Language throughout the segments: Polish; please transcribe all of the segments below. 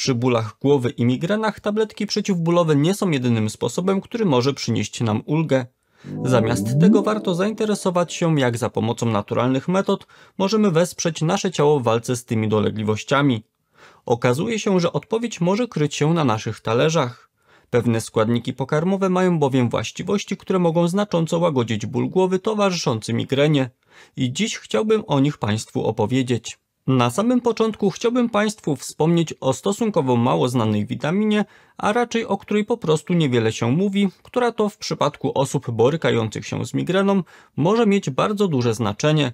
Przy bólach głowy i migrenach tabletki przeciwbólowe nie są jedynym sposobem, który może przynieść nam ulgę. Zamiast tego warto zainteresować się, jak za pomocą naturalnych metod możemy wesprzeć nasze ciało w walce z tymi dolegliwościami. Okazuje się, że odpowiedź może kryć się na naszych talerzach. Pewne składniki pokarmowe mają bowiem właściwości, które mogą znacząco łagodzić ból głowy towarzyszący migrenie. I dziś chciałbym o nich Państwu opowiedzieć. Na samym początku chciałbym Państwu wspomnieć o stosunkowo mało znanej witaminie, a raczej o której po prostu niewiele się mówi, która to w przypadku osób borykających się z migreną może mieć bardzo duże znaczenie.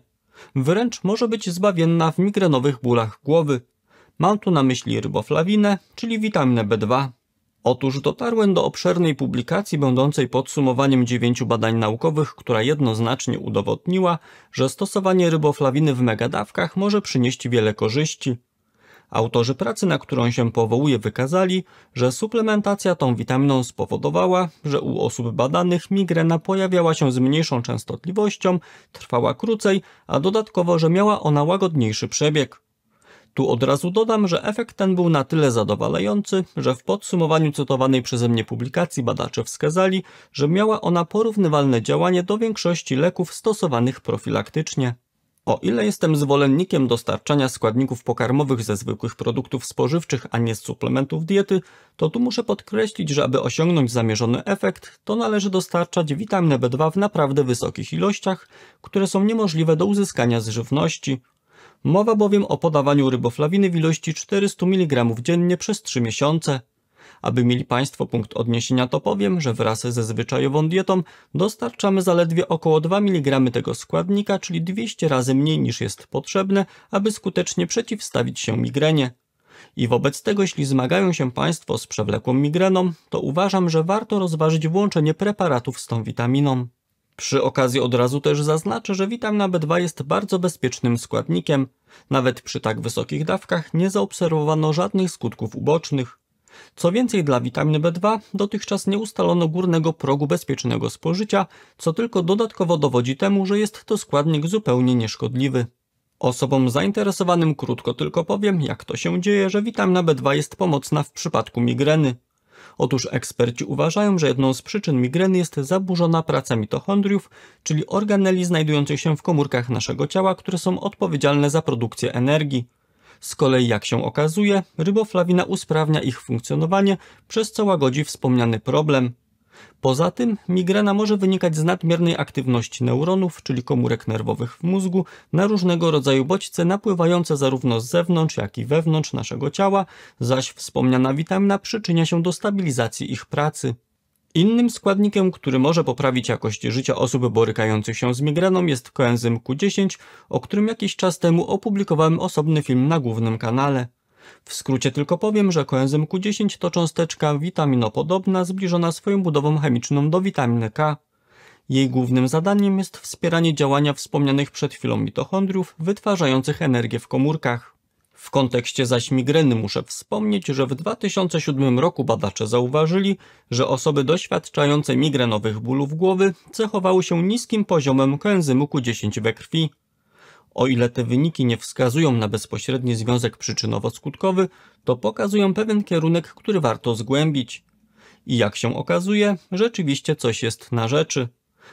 Wręcz może być zbawienna w migrenowych bólach głowy. Mam tu na myśli riboflawinę, czyli witaminę B2. Otóż dotarłem do obszernej publikacji będącej podsumowaniem 9 badań naukowych, która jednoznacznie udowodniła, że stosowanie riboflawiny w megadawkach może przynieść wiele korzyści. Autorzy pracy, na którą się powołuję, wykazali, że suplementacja tą witaminą spowodowała, że u osób badanych migrena pojawiała się z mniejszą częstotliwością, trwała krócej, a dodatkowo, że miała ona łagodniejszy przebieg. Tu od razu dodam, że efekt ten był na tyle zadowalający, że w podsumowaniu cytowanej przeze mnie publikacji badacze wskazali, że miała ona porównywalne działanie do większości leków stosowanych profilaktycznie. O ile jestem zwolennikiem dostarczania składników pokarmowych ze zwykłych produktów spożywczych, a nie z suplementów diety, to tu muszę podkreślić, że aby osiągnąć zamierzony efekt, to należy dostarczać witaminę B2 w naprawdę wysokich ilościach, które są niemożliwe do uzyskania z żywności. Mowa bowiem o podawaniu riboflawiny w ilości 400 mg dziennie przez 3 miesiące. Aby mieli Państwo punkt odniesienia, to powiem, że wraz ze zwyczajową dietą dostarczamy zaledwie około 2 mg tego składnika, czyli 200 razy mniej niż jest potrzebne, aby skutecznie przeciwstawić się migrenie. I wobec tego, jeśli zmagają się Państwo z przewlekłą migreną, to uważam, że warto rozważyć włączenie preparatów z tą witaminą. Przy okazji od razu też zaznaczę, że witamina B2 jest bardzo bezpiecznym składnikiem. Nawet przy tak wysokich dawkach nie zaobserwowano żadnych skutków ubocznych. Co więcej, dla witaminy B2 dotychczas nie ustalono górnego progu bezpiecznego spożycia, co tylko dodatkowo dowodzi temu, że jest to składnik zupełnie nieszkodliwy. Osobom zainteresowanym krótko tylko powiem, jak to się dzieje, że witamina B2 jest pomocna w przypadku migreny. Otóż eksperci uważają, że jedną z przyczyn migreny jest zaburzona praca mitochondriów, czyli organeli znajdujących się w komórkach naszego ciała, które są odpowiedzialne za produkcję energii. Z kolei, jak się okazuje, riboflawina usprawnia ich funkcjonowanie, przez co łagodzi wspomniany problem. Poza tym migrena może wynikać z nadmiernej aktywności neuronów, czyli komórek nerwowych w mózgu, na różnego rodzaju bodźce napływające zarówno z zewnątrz, jak i wewnątrz naszego ciała, zaś wspomniana witamina przyczynia się do stabilizacji ich pracy. Innym składnikiem, który może poprawić jakość życia osób borykających się z migreną, jest koenzym Q10, o którym jakiś czas temu opublikowałem osobny film na głównym kanale. W skrócie tylko powiem, że koenzym Q10 to cząsteczka witaminopodobna zbliżona swoją budową chemiczną do witaminy K. Jej głównym zadaniem jest wspieranie działania wspomnianych przed chwilą mitochondriów wytwarzających energię w komórkach. W kontekście zaś migreny muszę wspomnieć, że w 2007 roku badacze zauważyli, że osoby doświadczające migrenowych bólów głowy cechowały się niskim poziomem koenzymu Q10 we krwi. O ile te wyniki nie wskazują na bezpośredni związek przyczynowo-skutkowy, to pokazują pewien kierunek, który warto zgłębić. I jak się okazuje, rzeczywiście coś jest na rzeczy.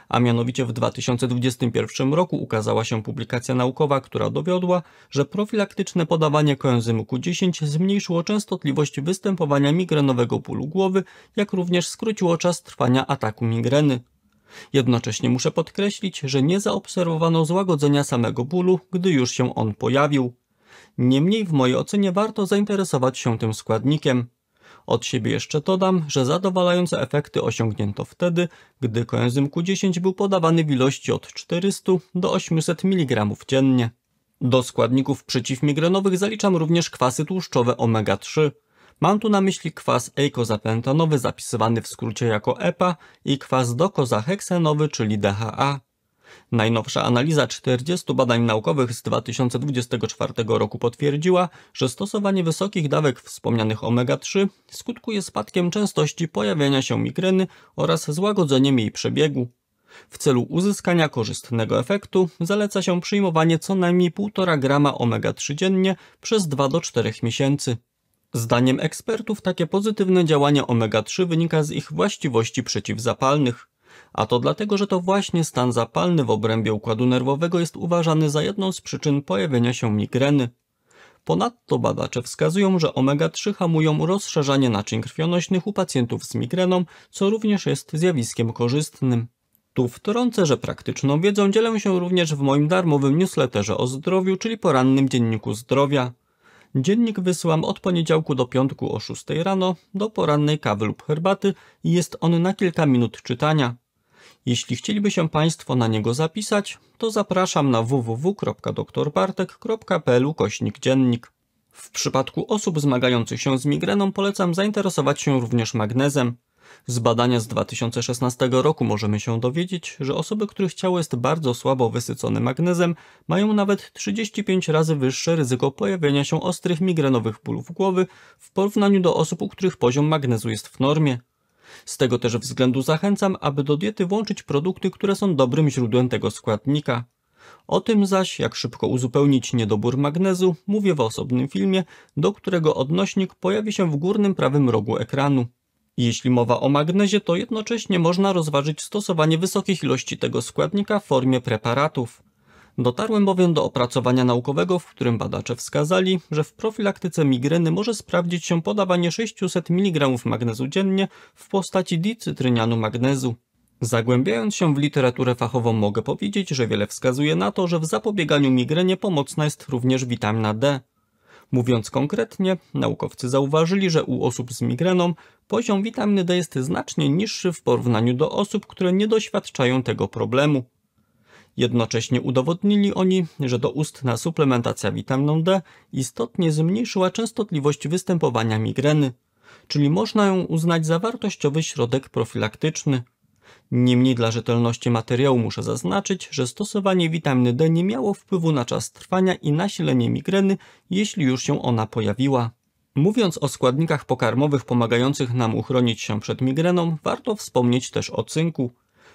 A mianowicie w 2021 roku ukazała się publikacja naukowa, która dowiodła, że profilaktyczne podawanie koenzymu Q10 zmniejszyło częstotliwość występowania migrenowego bólu głowy, jak również skróciło czas trwania ataku migreny. Jednocześnie muszę podkreślić, że nie zaobserwowano złagodzenia samego bólu, gdy już się on pojawił. Niemniej w mojej ocenie warto zainteresować się tym składnikiem. Od siebie jeszcze dodam, że zadowalające efekty osiągnięto wtedy, gdy koenzym Q10 był podawany w ilości od 400 do 800 mg dziennie. Do składników przeciwmigrenowych zaliczam również kwasy tłuszczowe omega-3. Mam tu na myśli kwas eikozapentanowy zapisywany w skrócie jako EPA i kwas dokozaheksenowy, czyli DHA. Najnowsza analiza 40 badań naukowych z 2024 roku potwierdziła, że stosowanie wysokich dawek wspomnianych omega-3 skutkuje spadkiem częstości pojawiania się migreny oraz złagodzeniem jej przebiegu. W celu uzyskania korzystnego efektu zaleca się przyjmowanie co najmniej 1,5 grama omega-3 dziennie przez 2 do 4 miesięcy. Zdaniem ekspertów takie pozytywne działanie omega-3 wynika z ich właściwości przeciwzapalnych. A to dlatego, że to właśnie stan zapalny w obrębie układu nerwowego jest uważany za jedną z przyczyn pojawienia się migreny. Ponadto badacze wskazują, że omega-3 hamują rozszerzanie naczyń krwionośnych u pacjentów z migreną, co również jest zjawiskiem korzystnym. Tu wtrącę, że praktyczną wiedzą dzielę się również w moim darmowym newsletterze o zdrowiu, czyli porannym dzienniku zdrowia. Dziennik wysyłam od poniedziałku do piątku o 6 rano do porannej kawy lub herbaty i jest on na kilka minut czytania. Jeśli chcieliby się Państwo na niego zapisać, to zapraszam na www.doktorbartek.pl/dziennik. W przypadku osób zmagających się z migreną polecam zainteresować się również magnezem. Z badania z 2016 roku możemy się dowiedzieć, że osoby, których ciało jest bardzo słabo wysycone magnezem, mają nawet 35 razy wyższe ryzyko pojawienia się ostrych migrenowych bólów głowy w porównaniu do osób, u których poziom magnezu jest w normie. Z tego też względu zachęcam, aby do diety włączyć produkty, które są dobrym źródłem tego składnika. O tym zaś, jak szybko uzupełnić niedobór magnezu, mówię w osobnym filmie, do którego odnośnik pojawi się w górnym prawym rogu ekranu. Jeśli mowa o magnezie, to jednocześnie można rozważyć stosowanie wysokich ilości tego składnika w formie preparatów. Dotarłem bowiem do opracowania naukowego, w którym badacze wskazali, że w profilaktyce migreny może sprawdzić się podawanie 600 mg magnezu dziennie w postaci dicytrynianu magnezu. Zagłębiając się w literaturę fachową, mogę powiedzieć, że wiele wskazuje na to, że w zapobieganiu migrenie pomocna jest również witamina D. Mówiąc konkretnie, naukowcy zauważyli, że u osób z migreną poziom witaminy D jest znacznie niższy w porównaniu do osób, które nie doświadczają tego problemu. Jednocześnie udowodnili oni, że doustna suplementacja witaminą D istotnie zmniejszyła częstotliwość występowania migreny, czyli można ją uznać za wartościowy środek profilaktyczny. Niemniej dla rzetelności materiału muszę zaznaczyć, że stosowanie witaminy D nie miało wpływu na czas trwania i nasilenie migreny, jeśli już się ona pojawiła. Mówiąc o składnikach pokarmowych pomagających nam uchronić się przed migreną, warto wspomnieć też o cynku.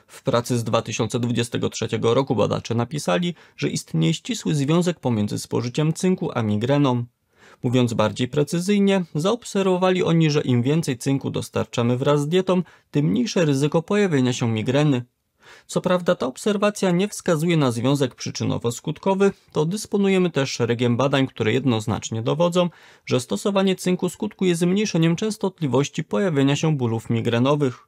W pracy z 2023 roku badacze napisali, że istnieje ścisły związek pomiędzy spożyciem cynku a migreną. Mówiąc bardziej precyzyjnie, zaobserwowali oni, że im więcej cynku dostarczamy wraz z dietą, tym mniejsze ryzyko pojawienia się migreny. Co prawda ta obserwacja nie wskazuje na związek przyczynowo-skutkowy, to dysponujemy też szeregiem badań, które jednoznacznie dowodzą, że stosowanie cynku skutkuje zmniejszeniem częstotliwości pojawienia się bólów migrenowych.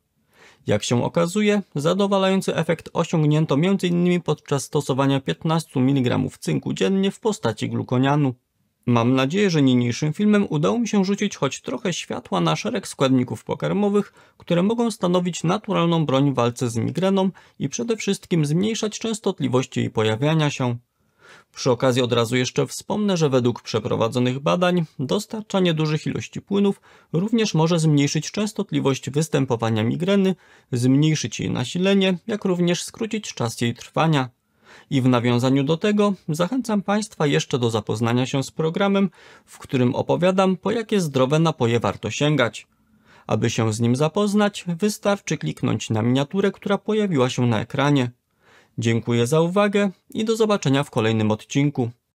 Jak się okazuje, zadowalający efekt osiągnięto m.in. podczas stosowania 15 mg cynku dziennie w postaci glukonianu. Mam nadzieję, że niniejszym filmem udało mi się rzucić choć trochę światła na szereg składników pokarmowych, które mogą stanowić naturalną broń w walce z migreną i przede wszystkim zmniejszać częstotliwość jej pojawiania się. Przy okazji od razu jeszcze wspomnę, że według przeprowadzonych badań dostarczanie dużych ilości płynów również może zmniejszyć częstotliwość występowania migreny, zmniejszyć jej nasilenie, jak również skrócić czas jej trwania. I w nawiązaniu do tego zachęcam Państwa jeszcze do zapoznania się z programem, w którym opowiadam, po jakie zdrowe napoje warto sięgać. Aby się z nim zapoznać, wystarczy kliknąć na miniaturę, która pojawiła się na ekranie. Dziękuję za uwagę i do zobaczenia w kolejnym odcinku.